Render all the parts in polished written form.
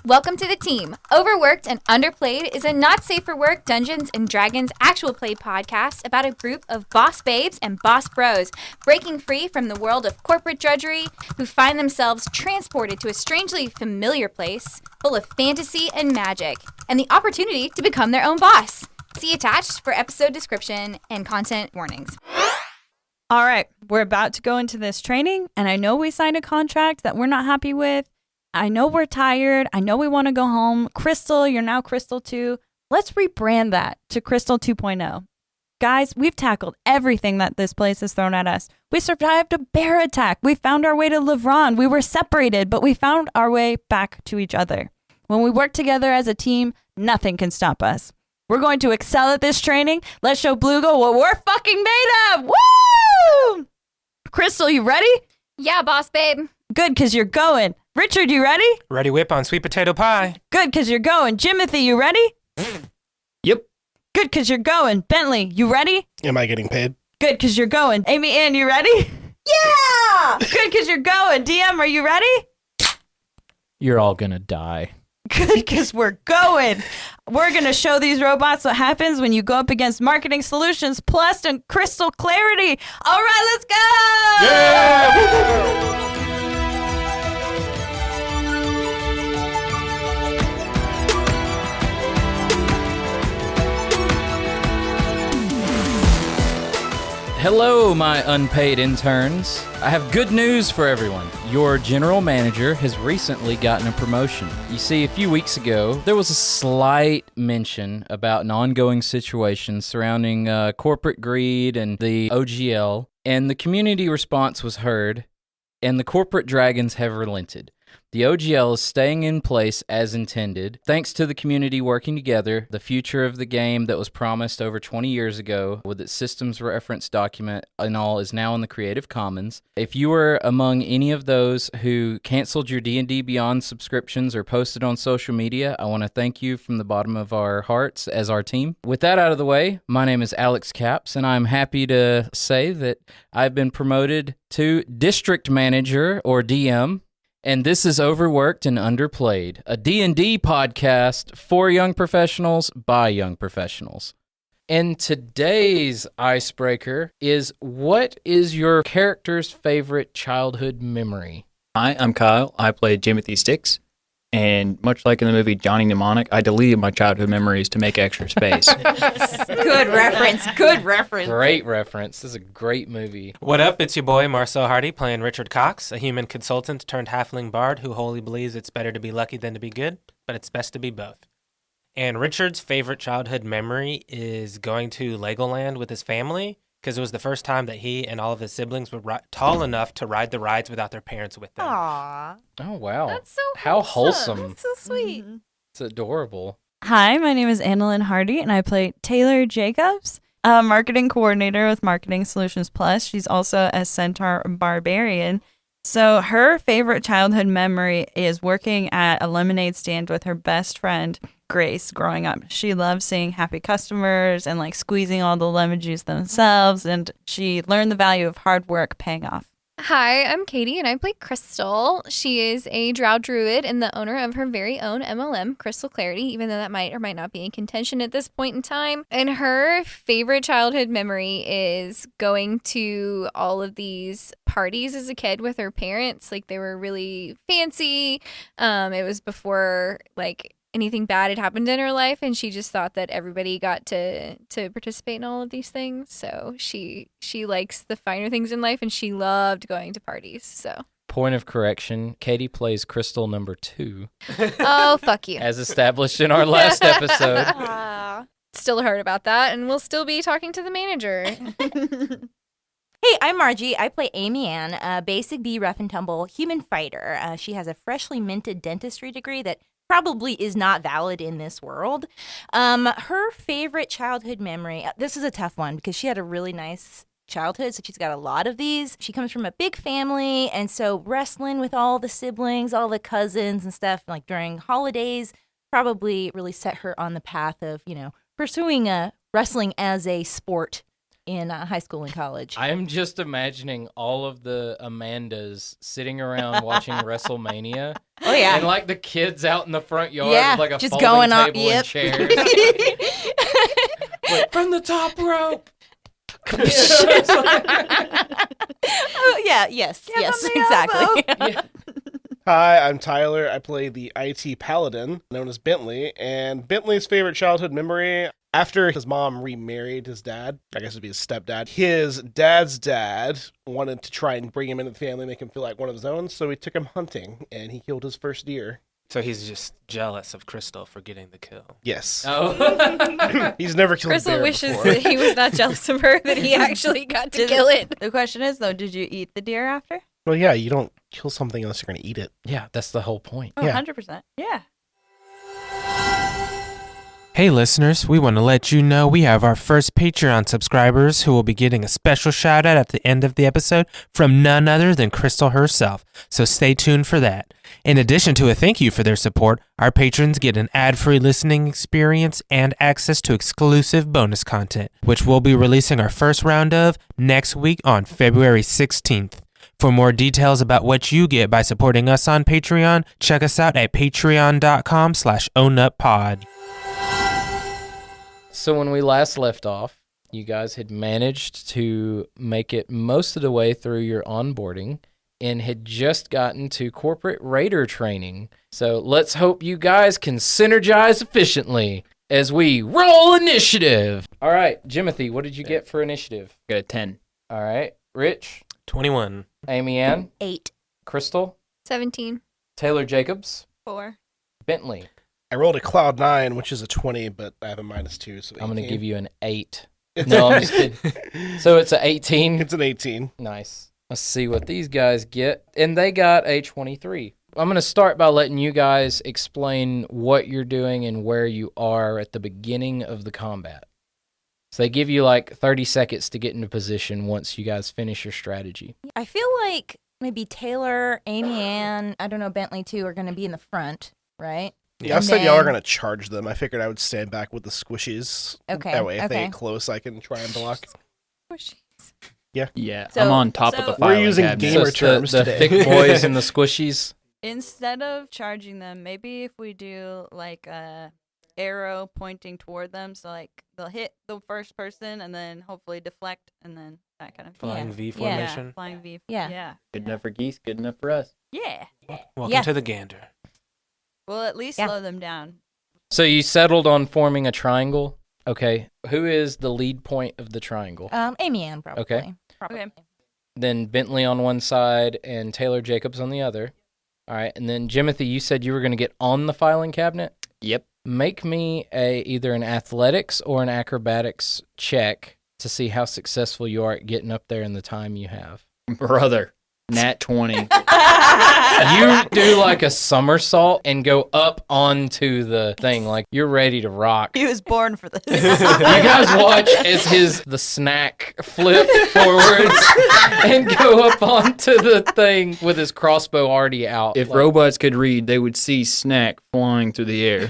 Welcome to the team. Overworked and Underplayed is a not safe for work Dungeons and Dragons actual play podcast about a group of boss babes and boss bros breaking free from the world of corporate drudgery who find themselves transported to a strangely familiar place full of fantasy and magic and the opportunity to become their own boss. See attached for episode description and content warnings. All right, we're about to go into this training, and I know we signed a contract that we're not happy with. I know we're tired. I know we want to go home. Crystal, you're now Crystal 2. Let's rebrand that to Crystal 2.0. Guys, we've tackled everything that this place has thrown at us. We survived a bear attack. We found our way to Levron. We were separated, but we found our way back to each other. When we work together as a team, nothing can stop us. We're going to excel at this training. Let's show Blügal what we're fucking made of. Woo! Crystal, you ready? Yeah, boss babe. Good, because you're going. Richard, you ready? Ready whip on sweet potato pie. Good, because you're going. Jimothy, you ready? Yep. Good, because you're going. Bentley, you ready? Am I getting paid? Good, because you're going. Amy Ann, you ready? Yeah! Good, because you're going. DM, are you ready? You're all gonna die. Good, because we're going. We're going to show these robots what happens when you go up against Marketing Solutions Plus and Crystal Clarity. All right, let's go! Yeah! Hello, my unpaid interns. I have good news for everyone. Your general manager has recently gotten a promotion. You see, a few weeks ago, there was a slight mention about an ongoing situation surrounding corporate greed and the OGL, and the community response was heard, and the corporate dragons have relented. The OGL is staying in place as intended. Thanks to the community working together, the future of the game that was promised over 20 years ago with its systems reference document and all is now in the Creative Commons. If you were among any of those who canceled your D&D Beyond subscriptions or posted on social media, I want to thank you from the bottom of our hearts as our team. With that out of the way, my name is Alex Capps, and I'm happy to say that I've been promoted to District Manager, or DM, and this is Overworked and Underplayed, a D&D podcast for young professionals by young professionals. And today's icebreaker is, what is your character's favorite childhood memory? Hi, I'm Kyle. I played Jimothy Sticks, and much like in the movie Johnny Mnemonic, I deleted my childhood memories to make extra space. Good reference. Good reference. Great reference. This is a great movie. What up? It's your boy Marcel Hardy playing Richard Cox, a human consultant turned halfling bard who wholly believes it's better to be lucky than to be good, but it's best to be both. And Richard's favorite childhood memory is going to Legoland with his family, because it was the first time that he and all of his siblings were tall enough to ride the rides without their parents with them. Aww. Oh, wow. That's so How wholesome. wholesome. That's so sweet. It's adorable. Hi, my name is Annalyn Hardy, and I play Taylor Jacobs, a marketing coordinator with Marketing Solutions Plus. She's also a centaur barbarian. So her favorite childhood memory is working at a lemonade stand with her best friend, Grace, growing up. She loves seeing happy customers and like squeezing all the lemon juice themselves, and she learned the value of hard work paying off. Hi, I'm Katie, and I play Crystal. She is a drow druid and the owner of her very own MLM, Crystal Clarity, even though that might or might not be in contention at this point in time. And her favorite childhood memory is going to all of these parties as a kid with her parents. Like, they were really fancy. It was before, like, anything bad had happened in her life, and she just thought that everybody got to participate in all of these things. So she likes the finer things in life, and she loved going to parties. So Point of correction, Katie plays Crystal number 2. oh, fuck you. As established in our last episode. Still heard about that, and we'll still be talking to the manager. Hey, I'm Margie. I play Amy Ann, a basic B rough and tumble human fighter. She has a freshly minted dentistry degree that probably is not valid in this world. Her favorite childhood memory, this is a tough one because she had a really nice childhood, so she's got a lot of these. She comes from a big family, and so wrestling with all the siblings, all the cousins and stuff, like during holidays, probably really set her on the path of, pursuing wrestling as a sport in high school and college. I am just imagining all of the Amandas sitting around watching WrestleMania. Oh, yeah. And like the kids out in the front yard Yeah, with like a just folding going on. table and chairs. Like, from the top rope. Oh, yeah, yes, Give yes, him the exactly. Yeah. Hi, I'm Tyler. I play the IT Paladin, known as Bentley, and Bentley's favorite childhood memory, after his mom remarried his dad, I guess it'd be his stepdad, his dad's dad wanted to try and bring him into the family, make him feel like one of his own, so he took him hunting, and he killed his first deer. So he's just jealous of Crystal for getting the kill. Yes. Oh. He's never killed a Crystal bear wishes before. that he was not jealous of her, that he actually got to kill it. The question is, though, did you eat the deer after? Well, yeah, you don't kill something unless you're going to eat it. Yeah, that's the whole point. Oh, Yeah. 100%. Yeah. Hey listeners, we want to let you know we have our first Patreon subscribers who will be getting a special shout out at the end of the episode from none other than Crystal herself, so stay tuned for that. In addition to a thank you for their support, our patrons get an ad-free listening experience and access to exclusive bonus content, which we'll be releasing our first round of next week on February 16th. For more details about what you get by supporting us on Patreon, check us out at patreon.com/ownuppod. So when we last left off, you guys had managed to make it most of the way through your onboarding and had just gotten to corporate raider training. So let's hope you guys can synergize efficiently as we roll initiative. All right, Jimothy, what did you get for initiative? Got a 10. All right, Rich, 21. Amy Ann, 8. Crystal, 17. Taylor Jacobs, 4. Bentley. I rolled a cloud 9, which is a 20, but I have a -2, so I'm going to 18. give you an 8. No, I'm just kidding. So it's an 18. It's an 18. Nice. Let's see what these guys get. And they got a 23. I'm going to start by letting you guys explain what you're doing and where you are at the beginning of the combat. So they give you like 30 seconds to get into position once you guys finish your strategy. I feel like maybe Taylor, Amy Ann, I don't know, Bentley too, are going to be in the front, right? Yeah, I And said y'all are then- going to charge them. I figured I would stand back with the squishies. Okay, That way, if they okay. get close, I can try and block. Yeah, So- I'm on top of the so- filing We're using cabinet. gamer it's terms the today. thick boys and the squishies. Instead of charging them, maybe if we do like a arrow pointing toward them, so like they'll hit the first person and then hopefully deflect and then that kind of Flying Yeah. V Yeah. formation. Yeah, flying V. Yeah. Yeah. Good enough for geese, good enough for us. Yeah. Welcome Yeah. to the gander. We'll at least Yeah. slow them down. So you settled on forming a triangle. Okay. Who is the lead point of the triangle? Amy Ann, probably. Okay. Probably. Okay. Then Bentley on one side and Taylor Jacobs on the other. All right. And then Jimothy, you said you were going to get on the filing cabinet. Yep. Make me either an athletics or an acrobatics check to see how successful you are at getting up there in the time you have. Brother, nat 20. You do like a somersault and go up onto the thing like you're ready to rock. He was born for this. You guys watch as the snack flip forwards and go up onto the thing with his crossbow already out. If Like- robots could read, they would see Snack flying through the air.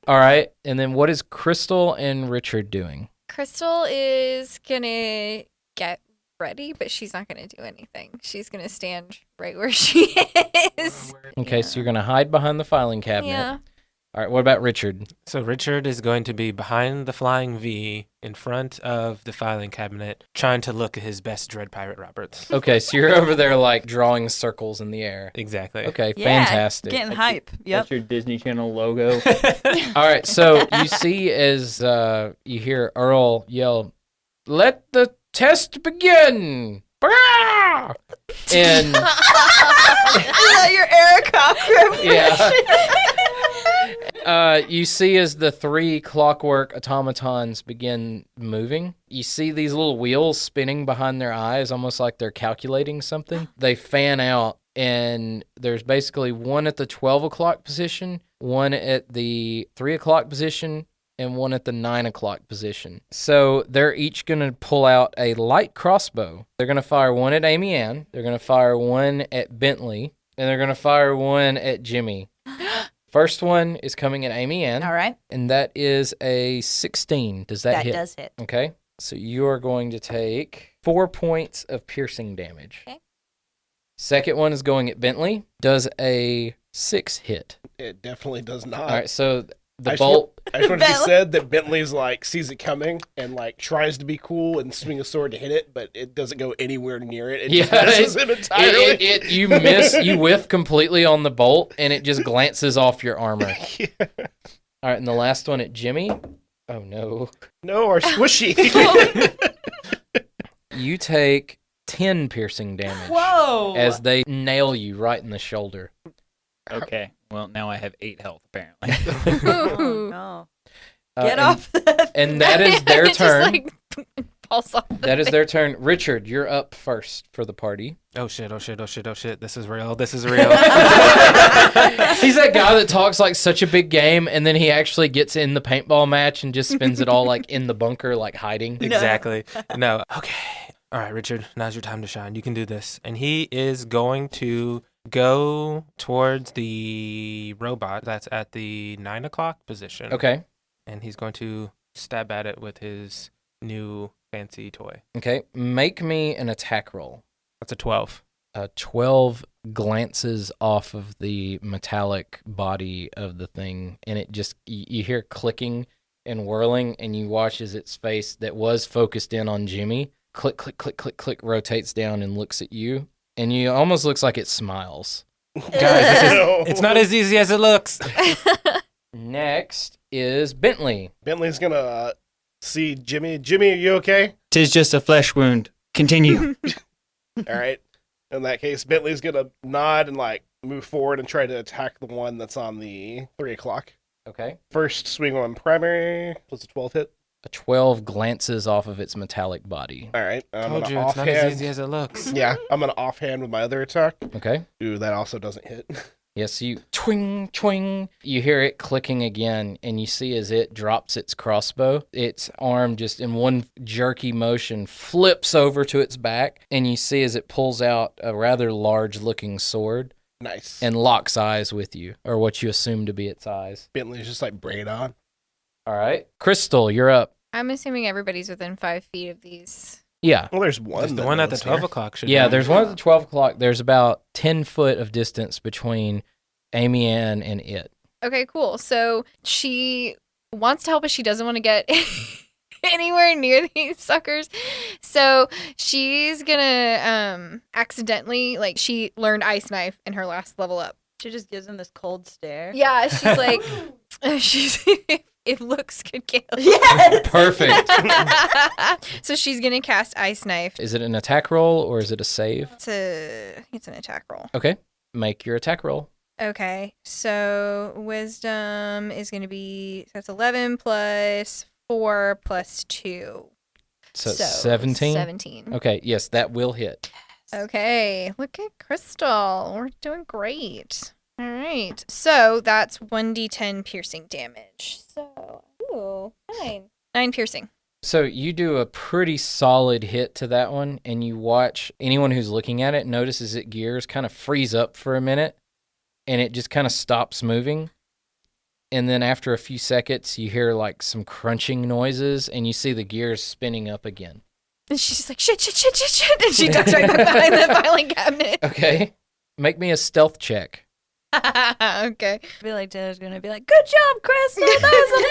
All right, and then what is Crystal and Richard doing? Crystal is gonna get ready, but she's not gonna do anything. She's gonna stand right where she is. Okay, so you're gonna hide behind the filing cabinet. Yeah. All right, what about Richard? So Richard is going to be behind the flying V in front of the filing cabinet, trying to look at his best Dread Pirate Roberts. Okay, so you're over there like drawing circles in the air. Exactly. Okay, Yeah, fantastic. Getting hype. Yep. That's your Disney Channel logo. All right, so you see as you hear Earl yell, "Let the test begin!" Brah! And Your Aircraft yeah, you see as the 3 clockwork automatons begin moving, you see these little wheels spinning behind their eyes, almost like they're calculating something. They fan out, and there's basically one at the 12 o'clock position, one at the 3 o'clock position, and one at the 9 o'clock position. So they're each going to pull out a light crossbow. They're going to fire one at Amy Ann, they're going to fire one at Bentley, and they're going to fire one at Jimmy. First one is coming at Amy Ann, All right. and that is a 16. Does that That hit? does hit. Okay. So you are going to take 4 points of piercing damage. Okay. Second one is going at Bentley. Does a 6 hit? It definitely does not. All right, so the I just bolt. I just want to be said that Bentley's like sees it coming and like tries to be cool and swing a sword to hit it, but it doesn't go anywhere near it. It just misses him entirely. You you whiff completely on the bolt, and it just glances off your armor. Yeah. All right, and the last one at Jimmy. Oh no! No, our squishy. You take 10 piercing damage. Whoa! As they nail you right in the shoulder. Okay. Well, now I have 8 health, apparently. Oh, no. Get and- off that. And that is their It just, turn. like, falls off the That is thing. their turn. Richard, you're up first for the party. Oh shit, oh shit, oh shit, oh shit. This is real. This is real. He's that guy that talks like such a big game, and then he actually gets in the paintball match and just spends it all like in the bunker, like hiding. Exactly. No. Okay. All right, Richard, now's your time to shine. You can do this. And he is going to go towards the robot that's at the 9 o'clock position. Okay. And he's going to stab at it with his new fancy toy. Okay. Make me an attack roll. That's a 12. 12 glances off of the metallic body of the thing, and it just, you hear clicking and whirling, and you watch as its face that was focused in on Jimmy, click, click, click, click, click, rotates down and looks at you, and you almost looks like it smiles. Guys, it's not as easy as it looks. Next is Bentley. Bentley's gonna see Jimmy. Jimmy, are you okay? 'Tis just a flesh wound. Continue. All right. In that case, Bentley's gonna nod and like move forward and try to attack the one that's on the 3 o'clock. Okay. First swing on primary. Was a 12 hit? A 12 glances off of its metallic body. All right. I'm Told gonna you, it's not as offhand. easy as it looks. Yeah, I'm gonna offhand with my other attack. Okay. Ooh, that also doesn't hit. Yes, you twing, twing. You hear it clicking again, and you see as it drops its crossbow, its arm just in one jerky motion flips over to its back, and you see as it pulls out a rather large-looking sword Nice. and locks eyes with you, or what you assume to be its eyes. Bentley's just like, bring it on. All right. Crystal, you're up. I'm assuming everybody's within 5 feet of these. Yeah. Well, there's one. There's the that one at the lives 12 here. o'clock. Should Yeah, be. there's one at the 12 o'clock. There's about 10 foot of distance between Amy Ann and it. Okay, cool. So she wants to help, but she doesn't want to get anywhere near these suckers. So she's gonna accidentally, like, she learned Ice Knife in her last level up. She just gives him this cold stare. Yeah, she's like, she's if looks could kill. Yes. Perfect. So she's gonna cast Ice Knife. Is it an attack roll or is it a save? It's an attack roll. Okay. Make your attack roll. Okay, so wisdom is going to be, so that's 11 plus 4 plus 2. So 17? 17. Okay, yes, that will hit. Okay, look at Crystal. We're doing great. All right, so that's 1d10 piercing damage. So, ooh, 9. 9 piercing. So you do a pretty solid hit to that one, and you watch anyone who's looking at it notices it gears kind of freeze up for a minute, and it just kind of stops moving. And then after a few seconds, you hear like some crunching noises, and you see the gears spinning up again. And she's just like, shit, shit, shit, shit, shit. And she ducks right back behind the filing cabinet. Okay. Make me a stealth check. Okay. I feel like Taylor's gonna be like, "Good job, Crystal. That was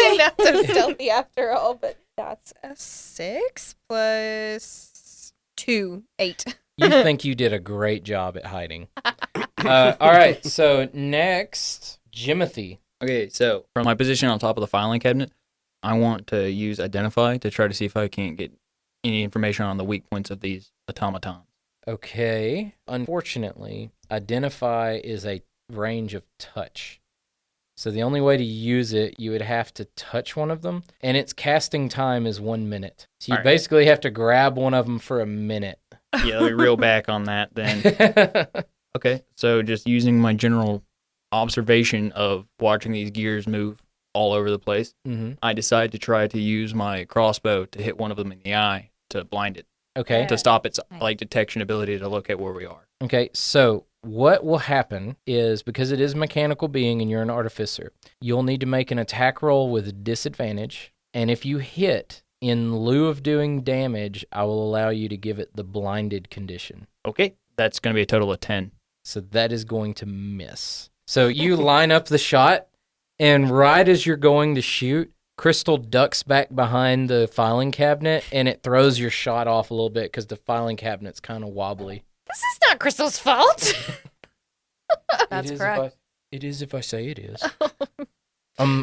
amazing." Not so stealthy after all, but that's a 6 plus 2, 8. You think you did a great job at hiding. All right, so next, Jimothy. Okay, so from my position on top of the filing cabinet, I want to use Identify to try to see if I can't get any information on the weak points of these automatons. Okay. Unfortunately, Identify is a range of touch. So the only way to use it, you would have to touch one of them, and its casting time is 1 minute. So you All right. basically have to grab one of them for a minute. Yeah, let me reel back on that then. Okay, so just using my general observation of watching these gears move all over the place, hmm I decide to try to use my crossbow to hit one of them in the eye to blind it, Okay. to stop its like detection ability to look at where we are. Okay, so what will happen is, because it is a mechanical being and you're an artificer, you'll need to make an attack roll with disadvantage. And if you hit In lieu of doing damage, I will allow you to give it the blinded condition. Okay, that's going to be a total of 10. So that is going to miss. So you line up the shot, and right as you're going to shoot, Crystal ducks back behind the filing cabinet, and it throws your shot off a little bit because the filing cabinet's kind of wobbly. This is not Crystal's fault. That's It is correct. It is if I say it is.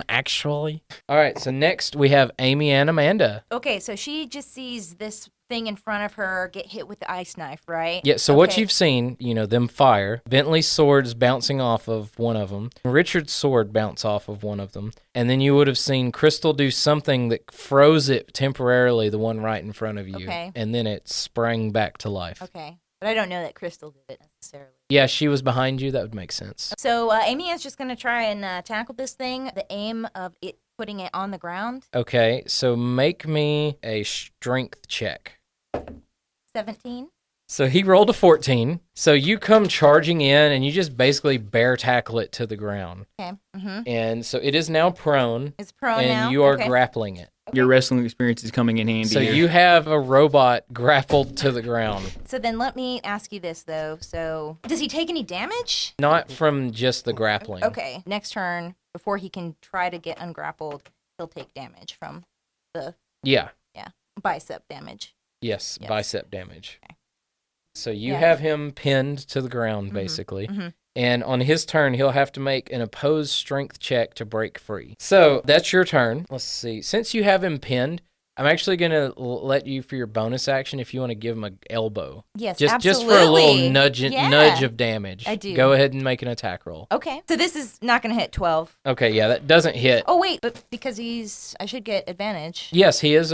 Actually. All right, so next we have Amy and Amanda. Okay, so she just sees this thing in front of her get hit with the ice knife, right? Yeah, so what Okay. you've seen, them fire. Bentley's sword's bouncing off of one of them. Richard's sword bounce off of one of them. And then you would have seen Crystal do something that froze it temporarily, the one right in front of you. Okay. And then it sprang back to life. Okay, but I don't know that Crystal did it necessarily. Yeah, she was behind you. That would make sense. So Amy is just going to try and tackle this thing. The aim of it putting it on the ground, Okay, so make me a strength check. 17. So he rolled a 14. So you come charging in and you just basically bear tackle it to the ground. Okay. Mm-hmm. And so it is now prone, It's prone and now. you are Okay. grappling it. Your wrestling experience is coming in handy So here. you have a robot grappled to the ground. So then let me ask you this, though. So does he take any damage? Not from just the grappling. Okay. Next turn, before he can try to get ungrappled, he'll take damage from the Yeah. bicep damage. Yes. Yes. Bicep damage. Okay. So you Yeah. have him pinned to the ground, basically. Mhm. And on his turn, he'll have to make an opposed strength check to break free. So that's your turn. Let's see. Since you have him pinned, I'm actually going to let you, for your bonus action, if you want to give him an elbow. Yes, Just absolutely. for a little nudge Yeah. of damage. I do. Go ahead and make an attack roll. Okay. So this is not going to hit 12. Okay, yeah, that doesn't hit. Oh, wait. But because I should get advantage. Yes, he is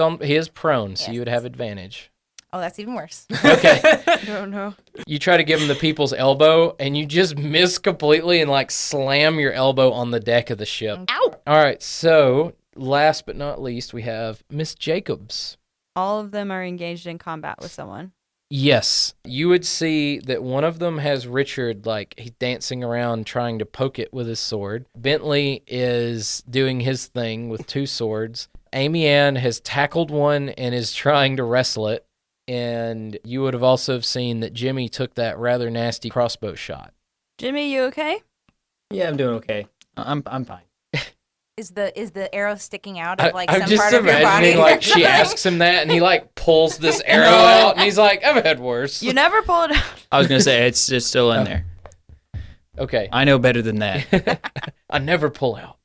prone, so Yes. you would have advantage. Oh, that's even worse. Okay. I don't know. You try to give him the people's elbow, and you just miss completely and slam your elbow on the deck of the ship. Ow! All right, so last but not least, we have Miss Jacobs. All of them are engaged in combat with someone. Yes, you would see that one of them has Richard, he's dancing around trying to poke it with his sword. Bentley is doing his thing with two swords. Amy Ann has tackled one and is trying to wrestle it. And you would have also seen that Jimmy took that rather nasty crossbow shot. Jimmy, you okay? Yeah, I'm doing okay. I'm fine. Is the arrow sticking out of I'm some just part of your body? imagining she asks him that and he pulls this arrow out and he's like, I've had worse. You never pull it out. I was going to say, it's just still in there. Okay. I know better than that. I never pull out.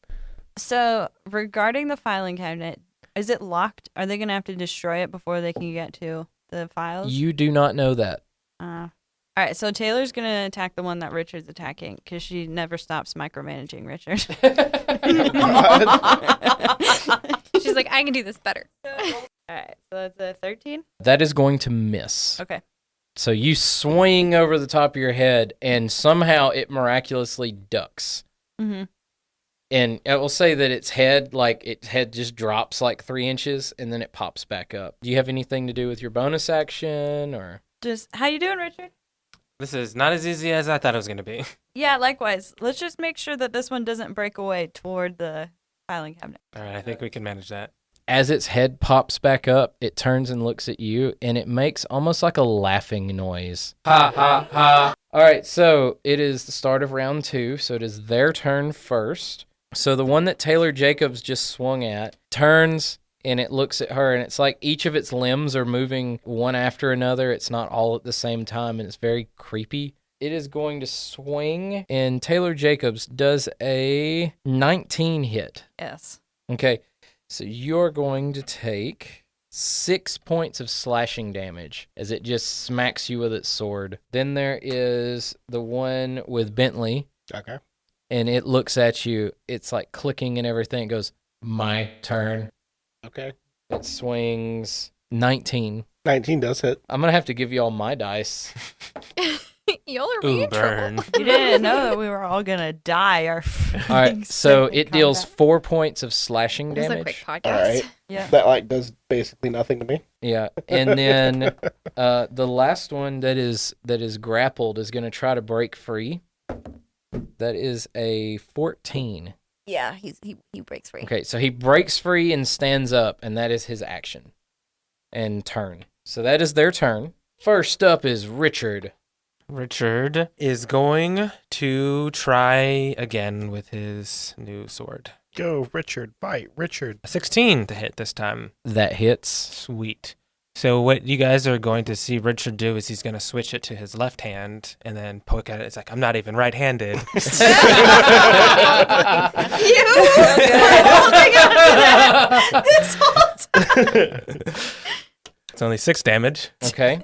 So, regarding the filing cabinet, is it locked? Are they going to have to destroy it before they can get to the files? You do not know that. All right, so Taylor's going to attack the one that Richard's attacking because she never stops micromanaging Richard. She's like, I can do this better. All right, so that's a 13? That is going to miss. Okay. So you swing over the top of your head and somehow it miraculously ducks. Mm-hmm. And I will say that its head just drops 3 inches and then it pops back up. Do you have anything to do with your bonus action or? Just, how you doing, Richard? This is not as easy as I thought it was going to be. Yeah, likewise. Let's just make sure that this one doesn't break away toward the filing cabinet. All right, I think we can manage that. As its head pops back up, it turns and looks at you, and it makes almost like a laughing noise. Ha, ha, ha. All right, so it is the start of round 2, so it is their turn first. So the one that Taylor Jacobs just swung at turns, and it looks at her, and it's like each of its limbs are moving one after another. It's not all at the same time, and it's very creepy. It is going to swing, and Taylor Jacobs does a 19 hit. Yes. Okay, so you're going to take 6 points of slashing damage as it just smacks you with its sword. Then there is the one with Bentley, Okay. and it looks at you. It's clicking and everything. It goes, my turn. Okay. It swings 19. 19 does hit. I'm going to have to give you all my dice. Y'all are really Ooh, in trouble. burn. You didn't know that we were all going to die. Our All right, so it deals 4 points of slashing This is a quick damage. podcast. All right. Yeah. That does basically nothing to me. Yeah, and then the last one that is grappled is going to try to break free. That is a 14. Yeah, he breaks free. Okay, so he breaks free and stands up, and that is his action. and turn. So that is their turn. First up is Richard. Richard is going to try again with his new sword. Go, Richard. Fight, Richard. A 16 to hit this time. That hits. Sweet. So what you guys are going to see Richard do is he's going to switch it to his left hand and then poke at it. It's like, I'm not even right-handed. It's only 6 damage. Okay.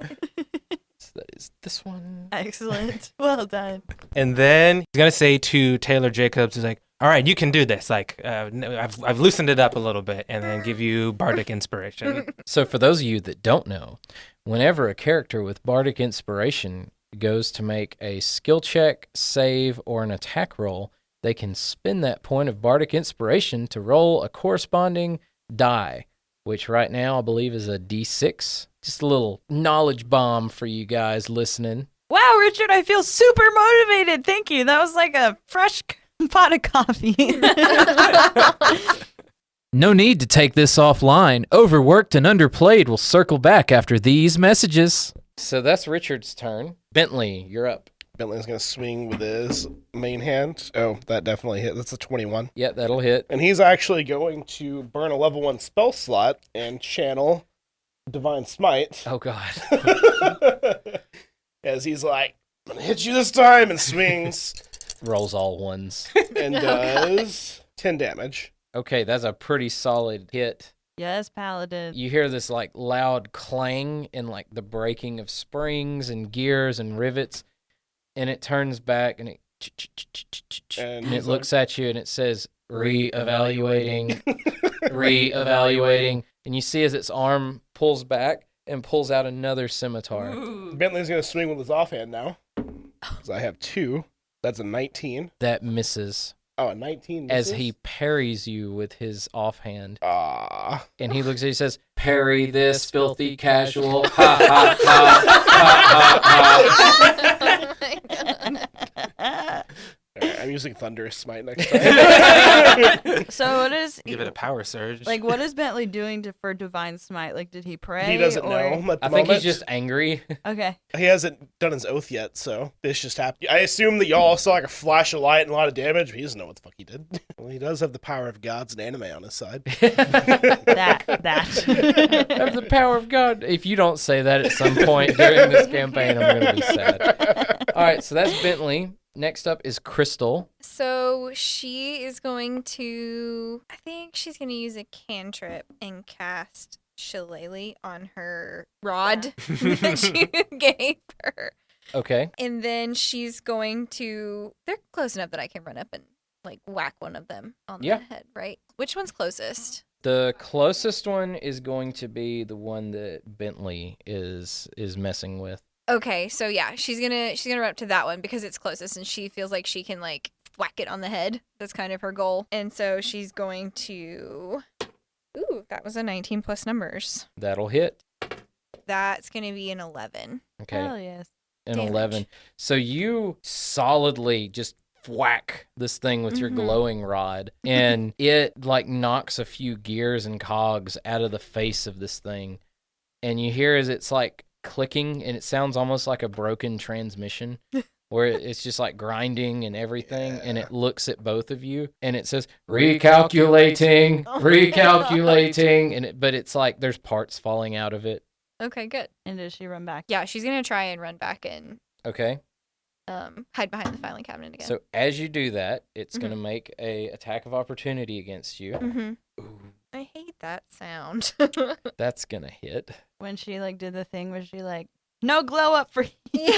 So that is this one. Excellent. Well done. And then he's going to say to Taylor Jacobs, he's like, all right, you can do this. Like, I've loosened it up a little bit, and then give you bardic inspiration. So for those of you that don't know, whenever a character with bardic inspiration goes to make a skill check, save, or an attack roll, they can spend that point of bardic inspiration to roll a corresponding die, which right now I believe is a D6. Just a little knowledge bomb for you guys listening. Wow, Richard, I feel super motivated. Thank you. That was like a fresh pot of coffee. No need to take this offline. Overworked and Underplayed will circle back after these messages. So that's Richard's turn. Bentley, you're up. Bentley's going to swing with his main hand. Oh, that definitely hit. That's a 21. Yeah, that'll hit. And he's actually going to burn a level 1 spell slot and channel Divine Smite. Oh, God. As he's like, I'm going to hit you this time, and swings Rolls all ones. and does 10 damage. Okay, that's a pretty solid hit. Yes, Paladin. You hear this like loud clang and like the breaking of springs and gears and rivets, and it turns back and And it looks at you and it says reevaluating, reevaluating, and you see as its arm pulls back and pulls out another scimitar. Bentley's going to swing with his offhand now. Because I have 2. That's a 19. That misses Oh, a 19 misses? as he parries you with his offhand. Ah. And he looks at you and says, "Parry this, filthy casual." Ha ha ha ha ha ha. Alright, I'm using Thunderous Smite next time. So what is Give it a power surge. like? What is Bentley doing for Divine Smite? Like, did he pray? He doesn't or... know at the I think moment. he's just angry. Okay. He hasn't done his oath yet, so this just happened. I assume that y'all saw like a flash of light and a lot of damage, but he doesn't know what the fuck he did. Well, he does have the power of gods and anime on his side. That. Have the power of God. If you don't say that at some point during this campaign, I'm going to be sad. All right, so that's Bentley. Next up is Crystal. So she is going to, I think she's going to use a cantrip and cast Shillelagh on her rod that you gave her. Okay. And then she's going to, they're close enough that I can run up and like whack one of them on Yeah. the head, right? Which one's closest? The closest one is going to be the one that Bentley is messing with. Okay, so yeah, she's gonna run up to that one because it's closest and she feels like she can like whack it on the head. That's kind of her goal. And so she's going to, ooh, that was a 19 plus numbers. That'll hit. That's gonna be an 11. Okay. Hell yes. An damage. 11. So you solidly just whack this thing with your Mhm. glowing rod, and it like knocks a few gears and cogs out of the face of this thing. And you hear as it's like clicking, and it sounds almost like a broken transmission where it's just like grinding and everything. And it looks at both of you and it says recalculating, recalculating. But it's like there's parts falling out of it. Okay, good. And does she run back? Yeah, she's gonna try and run back and Okay. hide behind the filing cabinet again. So as you do that, it's going to make a attack of opportunity against you. Mm-hmm. Ooh, I hate that sound. that's going to hit. When she like did the thing where she like, no glow up for you.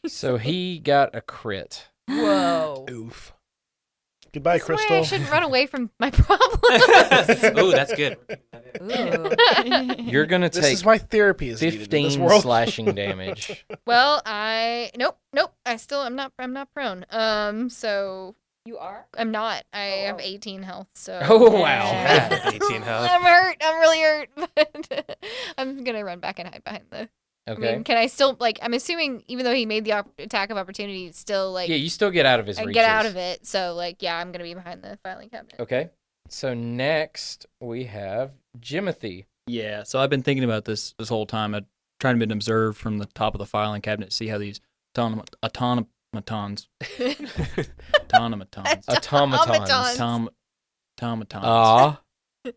So he got a crit. Whoa. Oof. Goodbye, That's why Crystal. I shouldn't run away from my problems. Ooh, that's good. Ooh. You're going to This take is why therapy is needed in this 15 world. slashing damage. Well, nope. I'm not prone. So You are? I'm not. I have 18 health. So. Oh, wow. Yeah, 18 health. I'm hurt. I'm really hurt. But I'm gonna run back and hide behind the. Okay. I mean, can I still like? I'm assuming even though he made the attack of opportunity, it's still like. Yeah, you still get out of his I reaches. get out of it. So like, yeah, I'm gonna be behind the filing cabinet. Okay. So next we have Jimothy. Yeah, so I've been thinking about this whole time. I'm trying to observe from the top of the filing cabinet to see how these automatons. Aw.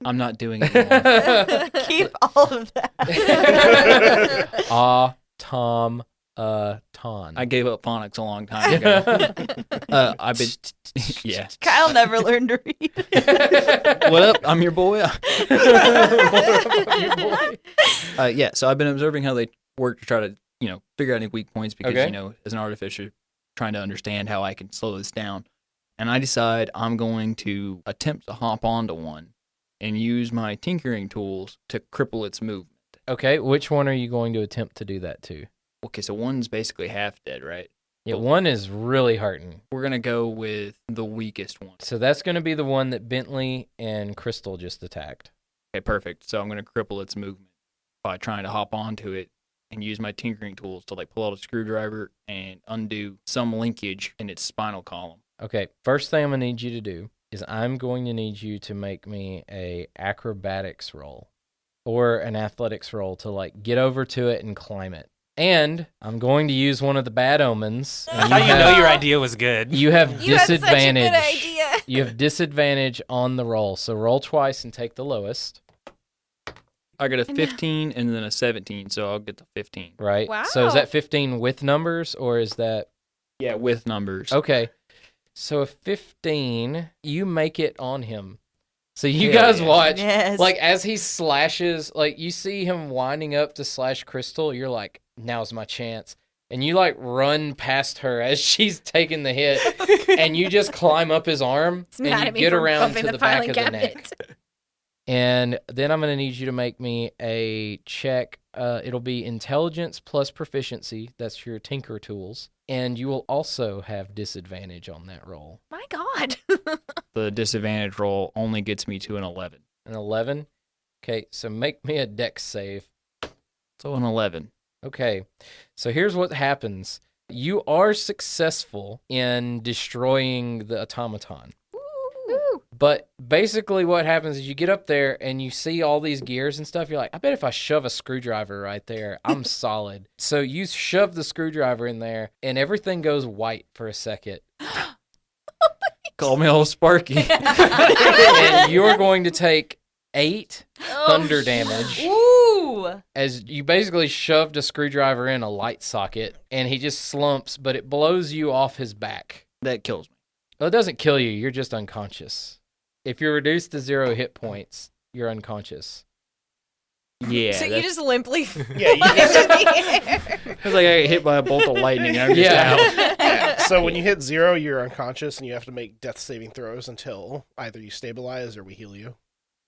I'm not doing it anymore. Keep all of that. Automaton. I gave up phonics a long time ago. I've been, yeah. Kyle never learned to read. What up? I'm your boy. Yeah, so I've been observing how they work to try to, figure out any weak points because, Okay. as an artificer, trying to understand how I can slow this down. And I decide I'm going to attempt to hop onto one and use my tinkering tools to cripple its movement. Okay, which one are you going to attempt to do that to? Okay, so one's basically half dead, right? Yeah, one is really hurting. We're going to go with the weakest one. So that's going to be the one that Bentley and Crystal just attacked. Okay, perfect. So I'm going to cripple its movement by trying to hop onto it and use my tinkering tools to pull out a screwdriver and undo some linkage in its spinal column. Okay, first thing I'm going to need you to do is I'm going to need you to make me a acrobatics roll or an athletics roll to get over to it and climb it. And I'm going to use one of the bad omens. That's how you know your idea was good. You have You had such a disadvantage. good idea. You have disadvantage on the roll. So roll twice and take the lowest, I got a 15 and then a 17, so I'll get the 15. right? Wow. So is that 15 with numbers or is that... Yeah, with numbers. Okay. So a 15, you make it on him. So you Hell guys yeah. watch, Yes. as he slashes, you see him winding up to slash Crystal, you're like, now's my chance. And you, run past her as she's taking the hit, and you just climb up his arm, He's and mad you at me get for around bumping to the the back filing of the cabinet. neck. And then I'm going to need you to make me a check. It'll be intelligence plus proficiency. That's your tinker tools. And you will also have disadvantage on that roll. My God. The disadvantage roll only gets me to an 11. An 11? Okay, so make me a dex save. So an 11. Okay, so here's what happens. You are successful in destroying the automaton. Ooh. But basically what happens is you get up there and you see all these gears and stuff. You're like, I bet if I shove a screwdriver right there, I'm solid. So you shove the screwdriver in there and everything goes white for a second. Call me all Sparky. And you're going to take 8 thunder damage Ooh. as you basically shoved a screwdriver in a light socket and he just slumps, but it blows you off his back. That kills me. Well, it doesn't kill you. You're just unconscious. If you're reduced to 0 hit points, you're unconscious. Yeah. So you just limply Yeah, you fly just- into the air. It's like I get hit by a bolt of lightning and I'm just Yeah. out. Yeah, so when you hit 0, you're unconscious, and you have to make death saving throws until either you stabilize or we heal you.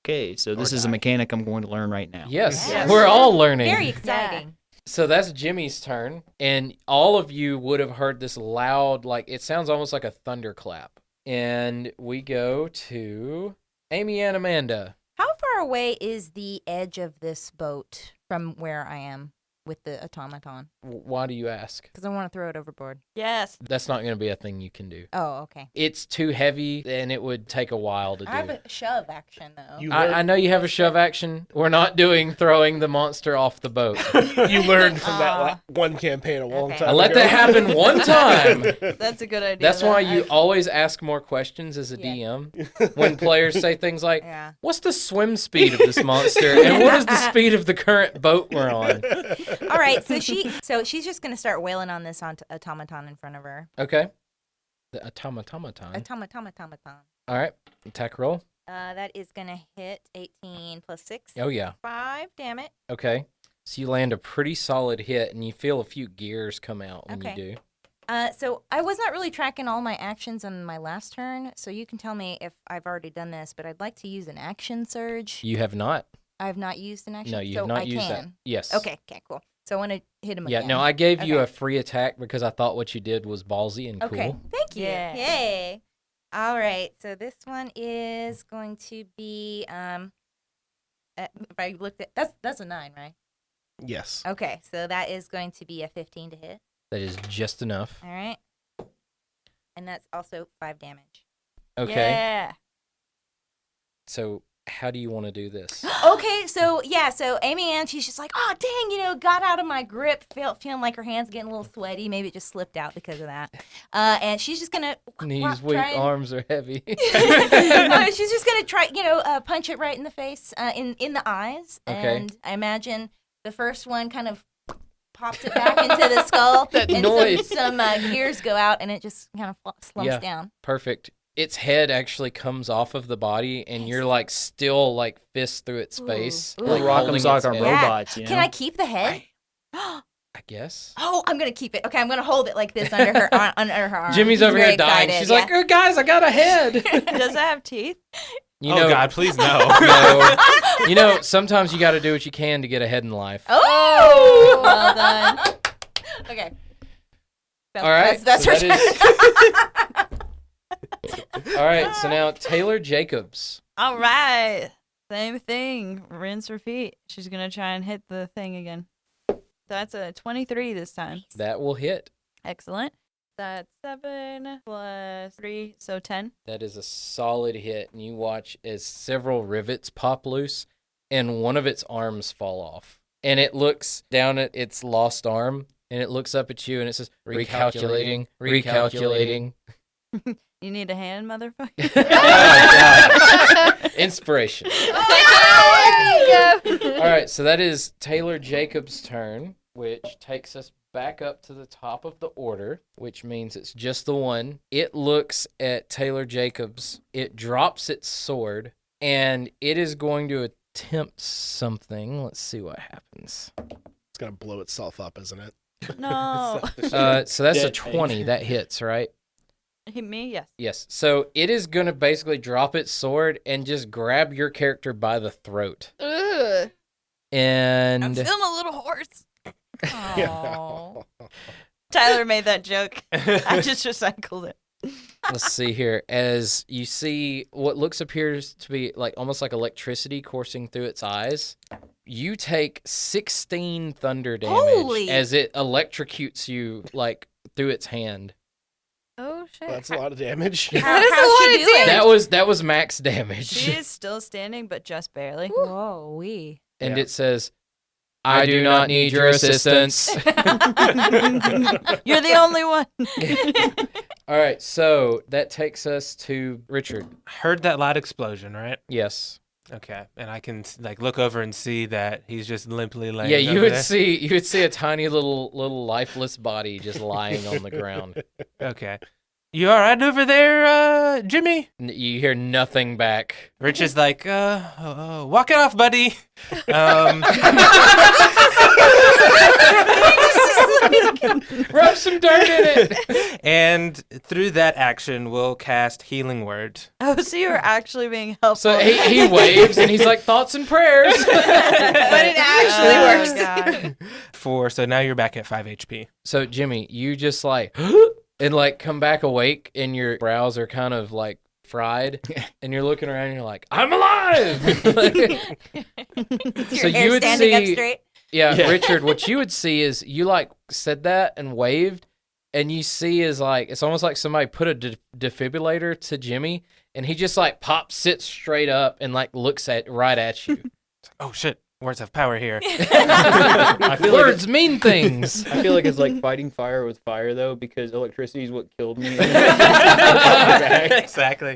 Okay, so this Or is a die. mechanic I'm going to learn right now. Yes, Yes. we're all learning. Very exciting. So that's Jimmy's turn, and all of you would have heard this loud, it sounds almost like a thunderclap. And we go to Amy and Amanda. How far away is the edge of this boat from where I am with the automaton? Why do you ask? Because I want to throw it overboard. Yes. That's not going to be a thing you can do. Oh, okay. It's too heavy, and it would take a while to do. I have a shove action, though. You I know you have a shove action. We're not doing throwing the monster off the boat. You learned from that one campaign a long Okay. time I let ago. that happen one time. That's a good idea. That's why you I've- always ask more questions as a Yeah. DM when players say things like, Yeah. what's the swim speed of this monster, and what is the speed of the current boat we're on? All right, so she's just gonna start wailing on this automaton in front of her. Okay. The automaton. Automaton. All right. Attack roll. That is gonna hit 18 plus 6. Oh, yeah. 5. Damn it. Okay. So you land a pretty solid hit, and you feel a few gears come out when Okay. you do. So I was not really tracking all my actions on my last turn, so you can tell me if I've already done this, but I'd like to use an action surge. You have not. I have not used an action. No, you so have not I used that. can. Yes. Okay, cool. So I want to hit him Yeah, again. no, I gave you Okay. a free attack because I thought what you did was ballsy and cool. Okay, thank you. Yeah. Yay. All right, so this one is going to be if I looked at that's a 9, right? Yes. Okay, so that is going to be a 15 to hit. That is just enough. All right. And that's also 5 damage. Okay. Yeah. So how do you want to do this? Okay, so Amy Ann, she's just like, oh dang, got out of my grip, feeling like her hands getting a little sweaty. Maybe it just slipped out because of that. And she's just gonna Knees weak, arms are heavy. she's just gonna try, punch it right in the face, in the eyes. Okay. And I imagine the first one kind of pops it back into the skull, That and noise. some gears go out, and it just kind of slumps Yeah. down. Perfect. Its head actually comes off of the body, and you're like still like fist through its face. Ooh. Like Rock'em holding sock its our head. robots, Can I keep the head? I guess. Oh, I'm gonna keep it. Okay, I'm gonna hold it like this under her arm. Jimmy's She's over here very dying. excited, She's like, oh, guys, I got a head. Does it have teeth? You oh know, God, please no. no. Sometimes you got to do what you can to get ahead in life. Oh, well done. Okay. All right. That's so her that turn. is- All right. So now Taylor Jacobs. All right. Same thing. Rinse, repeat. She's going to try and hit the thing again. That's a 23 this time. That will hit. Excellent. That's 7 plus 3, so 10. That is a solid hit. And you watch as several rivets pop loose and one of its arms fall off. And it looks down at its lost arm and it looks up at you and it says, recalculating. You need a hand, motherfucker? Oh, God. Inspiration. Oh, there you go. All right, so that is Taylor Jacobs' turn, which takes us back up to the top of the order, which means it's just the one. It looks at Taylor Jacobs, it drops its sword, and it is going to attempt something. Let's see what happens. It's gonna blow itself up, isn't it? No. So that's a Dead 20. That hits, right? Me? Yes. Yes. So it is going to basically drop its sword and just grab your character by the throat. Ugh. And I'm feeling a little hoarse. Oh. Tyler made that joke. I just recycled it. let's see here. As you see what appears to be like almost like electricity coursing through its eyes, you take 16 thunder damage Holy. as it electrocutes you like through its hand. Oh shit. That's a lot of damage. That is a How'd lot she of do it? damage. That was max damage. She is still standing, but just barely. Whoa, wee. And Yeah. it says, I do not need your assistance. You're the only one. All right, so that takes us to Richard. Heard that loud explosion, right? Yes. Okay, and I can like look over and see that he's just limply laying. Yeah, you over would there. see a tiny little lifeless body just lying on the ground. Okay, you all right over there, Jimmy? You hear nothing back. Rich is like, walk it off, buddy. Rub some dirt in it. And through that action, we'll cast Healing Word. Oh, so you're actually being helpful. So he waves and he's like, thoughts and prayers. But it actually works. God. So now you're back at 5 HP. So Jimmy, you just like and like come back awake and your brows are kind of like fried and you're looking around and you're like, I'm alive. Your So hair you would standing up see- straight. Yeah, Richard, what you would see is you like said that and waved, and you see is like it's almost like somebody put a defibrillator to Jimmy, and he just like sits straight up and like looks right at you. Oh shit! Words have power here. I feel like Words mean things. I feel like it's like fighting fire with fire though, because electricity is what killed me. Exactly.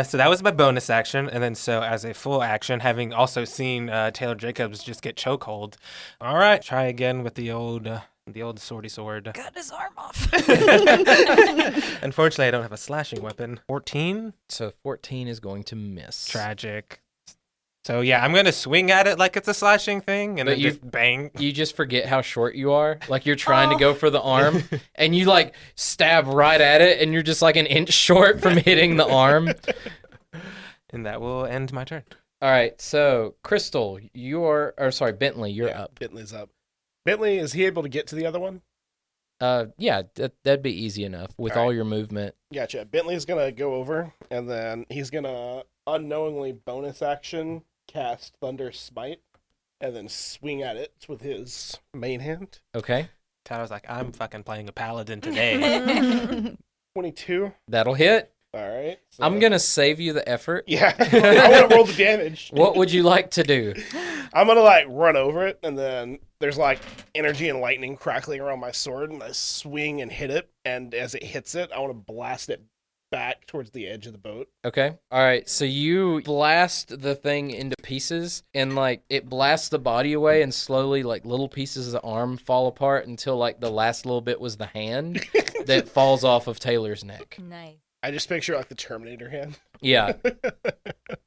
So that was my bonus action, and then so as a full action, having also seen Taylor Jacobs just get chokehold. All right, try again with the old swordy sword. Cut his arm off. Unfortunately, I don't have a slashing weapon. 14. So 14 is going to miss. Tragic. So yeah, I'm gonna swing at it like it's a slashing thing, and But then you- just bang. You just forget how short you are. Like you're trying to go for the arm, and you like stab right at it, and you're just like an inch short from hitting the arm. And that will end my turn. All right, so Crystal, Bentley, you're up. Bentley's up. Bentley, is he able to get to the other one? Yeah, that'd be easy enough with All all right. your movement. Gotcha. Bentley's gonna go over, and then he's gonna unknowingly bonus action cast Thunder Smite, and then swing at it with his main hand. Okay, Tyler's like, I'm fucking playing a paladin today. 22. that'll hit. All right. So. I'm going to save you the effort. Yeah, I want to roll the damage. What would you like to do? I'm gonna like run over it, and then there's like energy and lightning crackling around my sword, and I swing and hit it. And as it hits it, I want to blast it back towards the edge of the boat. Okay. All right. So you blast the thing into pieces, and like it blasts the body away, and slowly like little pieces of the arm fall apart until like the last little bit was the hand that falls off of Taylor's neck. Nice. I just picture like the Terminator hand. Yeah.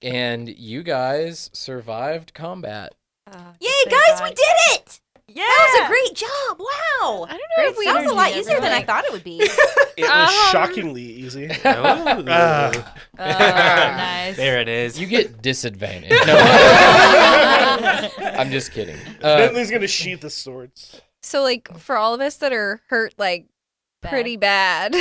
And you guys survived combat. Yay, guys, we did it! Yeah. That was a great job. Wow. I don't know if we That was a lot energy easier than I everybody. thought it would be. It was shockingly easy. Ooh. Nice. There it is. You get disadvantage. No. I'm just kidding. Bentley's gonna sheath the swords. So, like, for all of us that are hurt, like, pretty bad.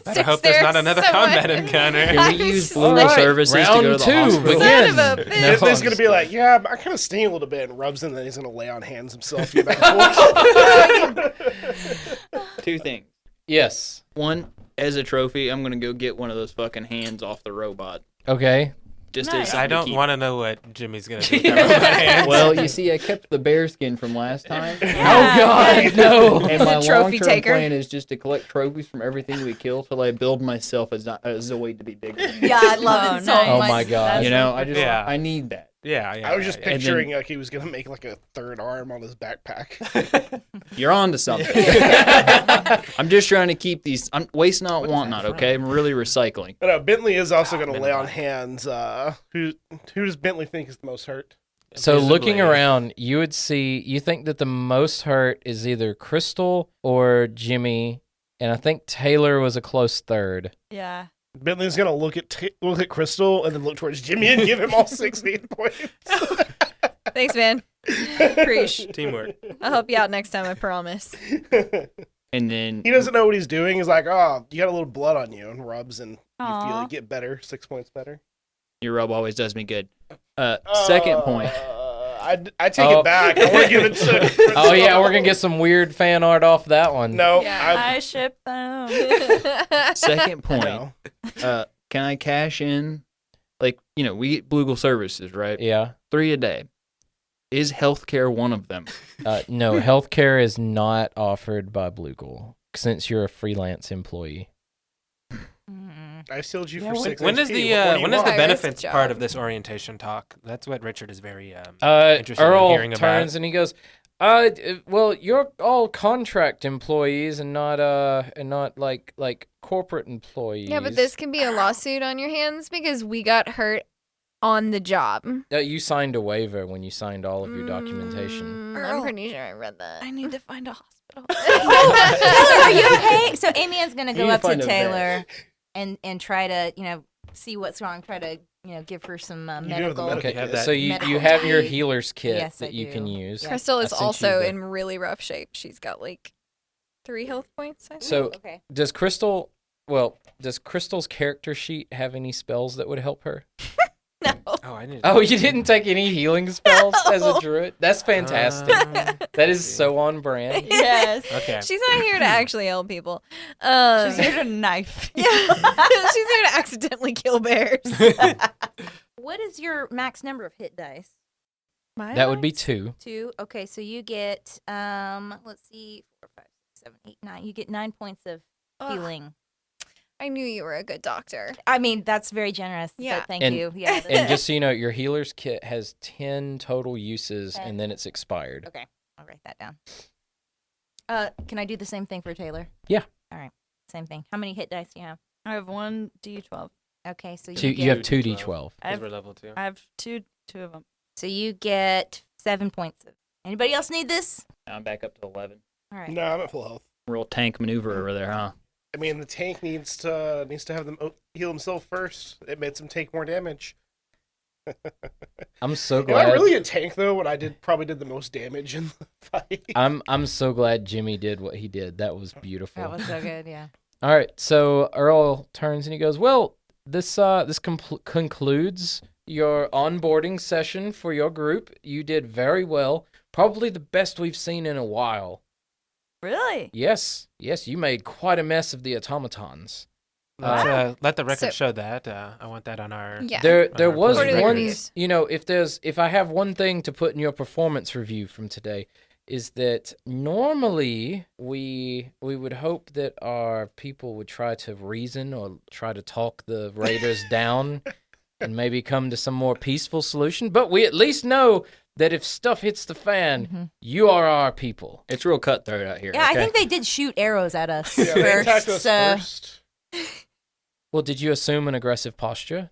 I hope there's not another combat encounter. Can we use All Blügal right, services to go to round the two hospital? begins. Son of a bitch. No, Bentley's I'm gonna just be like, yeah, I kind of sting a little bit, and rubs, and then he's gonna lay on hands himself. To get back and forth. Two things. Yes. One, as a trophy, I'm gonna go get one of those fucking hands off the robot. Okay. Just Nice. as I something to don't keep. want to know what Jimmy's gonna do with that robot hand. Well, you see, I kept the bear skin from last time. Oh God, no. And He's a my trophy long-term taker. plan is just to collect trophies from everything we kill till I build myself as a way to be bigger. Yeah, I love it so nice. Oh much. my God. You know, I just Yeah. I need that. Yeah. I was just yeah. picturing like he was gonna make like a third arm on his backpack. You're on to something. I'm just trying to keep these. I'm waste not, What is want that not. from? Okay, I'm really recycling. But Bentley is also gonna Bentley. lay on hands. Who does Bentley think is the most hurt? So looking Visibly. around, you would see, you think that the most hurt is either Crystal or Jimmy, and I think Taylor was a close third. Yeah. Bentley's gonna look at Crystal and then look towards Jimmy and give him all 16 points. Thanks, man. Preach. Teamwork. I'll help you out next time, I promise. And then He doesn't know what he's doing. He's like, oh, you got a little blood on you, and rubs, and you feel Aw. you get better, 6 points better. your rub always does me good. Second point. I take Oh. it back. I want to give it to Crystal. Oh yeah, we're gonna get some weird fan art off that one. No, I ship them. Second point. no. Can I cash in? Like, we get Blügal services, right? Yeah. 3 a day. Is healthcare one of them? No, healthcare is not offered by Blügal since you're a freelance employee. I sealed you Yeah, for 6 when is HP. the What do you when is the want? Iris' benefits part job. of this orientation talk? That's what Richard is very interested in Earl hearing turns about. and he goes, well, you're all contract employees and not like corporate employees. Yeah, but this can be a lawsuit on your hands because we got hurt on the job. You signed a waiver when you signed all of your documentation. I'm Earl. pretty sure I read that. I need to find a hospital. Taylor, are you okay? So Amy-Ann's gonna You go need up to to find a Taylor and try to, see what's wrong. Try to, give her some do have the medical. medical Okay, You have that so you medical have your tape. healer's kit Yes, that I you do. can use. Yeah. Crystal is I sent you also the- in really rough shape. She's got like 3 health points. I think. So Okay. does Crystal's character sheet have any spells that would help her? no. Oh, I need. Oh, you didn't take any healing spells as a druid? That's fantastic. That is see. so on brand. Yes. Okay. She's not here to actually help people. She's here to knife. Yeah. She's here to accidentally kill bears. What is your max number of hit dice? That would be 2. 2. Okay, so you get let's see, 4, 5, 6, 7, 8, 9. You get 9 points of healing. I knew you were a good doctor. I mean, that's very generous. Yeah. But thank And- you. Yeah. And just so you know, your healer's kit has 10 total uses, 10. and then it's expired. Okay, I'll write that down. Can I do the same thing for Taylor? Yeah. All right, same thing. How many hit dice do you have? I have 1 D12. Okay, so So you you have get 2 D12. d12. I have, We're level 2. I have two of them. so you get 7 points. Anybody else need this? I'm back up to 11. All right. No, I'm at full health. Real tank maneuver over there, huh? I mean, the tank needs to have them heal himself first. It makes him take more damage. I'm so Am glad. I really a tank though? When I probably did the most damage in the fight. I'm so glad Jimmy did what he did. That was beautiful. That was so good. Yeah. All right, so Earl turns and he goes, "Well, this concludes your onboarding session for your group. You did very well. Probably the best we've seen in a while. Really? Yes, you made quite a mess of the automatons. Let the record So- show that. I want that on our. Yeah. There was Quarterly one, reviews. if I have one thing to put in your performance review from today, is that normally we would hope that our people would try to reason or try to talk the raiders down and maybe come to some more peaceful solution. But we at least know that if stuff hits the fan, you are our people. It's real cutthroat out here. Yeah, okay? I think they did shoot arrows at us Yeah, they attacked first. us first. Well, did you assume an aggressive posture?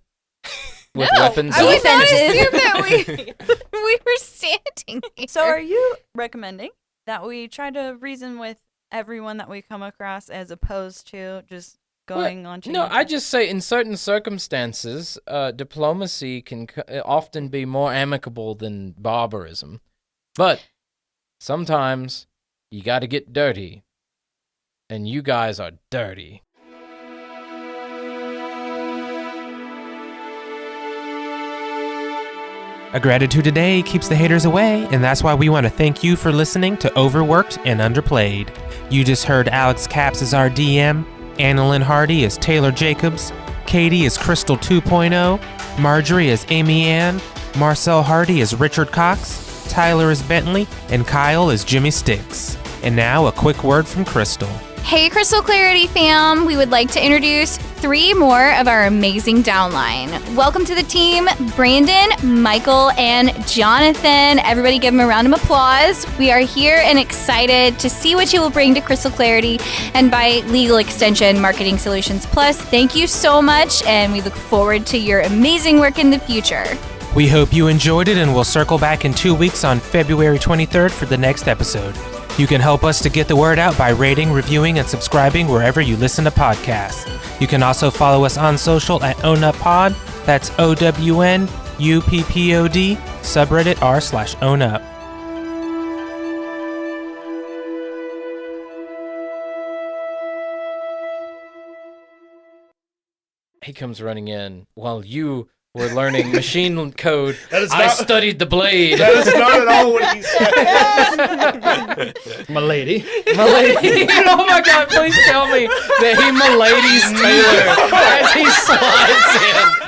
With No, weapons? I would not Defensive. assume that we were standing here. So are you recommending that we try to reason with everyone that we come across as opposed to just going on? No, I just say in certain circumstances, diplomacy can often be more amicable than barbarism. But sometimes you got to get dirty. And you guys are dirty. A gratitude today keeps the haters away, and that's why we want to thank you for listening to Overworked and Underplayed. You just heard Alex Capps as our DM, Annalyn Hardy as Taylor Jacobs, Katie as Crystal 2.0, Marjorie as Amy Ann, Marcel Hardy as Richard Cox, Tyler as Bentley, and Kyle as Jimmy Sticks. And now a quick word from Crystal. Hey, Crystal Clarity fam. We would like to introduce 3 more of our amazing downline. Welcome to the team, Brandon, Michael, and Jonathan. Everybody give them a round of applause. We are here and excited to see what you will bring to Crystal Clarity and by legal extension, Marketing Solutions Plus. Thank you so much, and we look forward to your amazing work in the future. We hope you enjoyed it, and we'll circle back in 2 weeks on February 23rd for the next episode. You can help us to get the word out by rating, reviewing, and subscribing wherever you listen to podcasts. You can also follow us on social at OwnUpPod. That's OWNUPPOD, subreddit r/OwnUp. He comes running in while you were learning machine code. That is I not- studied the blade. That is not at all what he said. My lady. Milady. Oh my God, please tell me that he miladies Taylor as he slides in.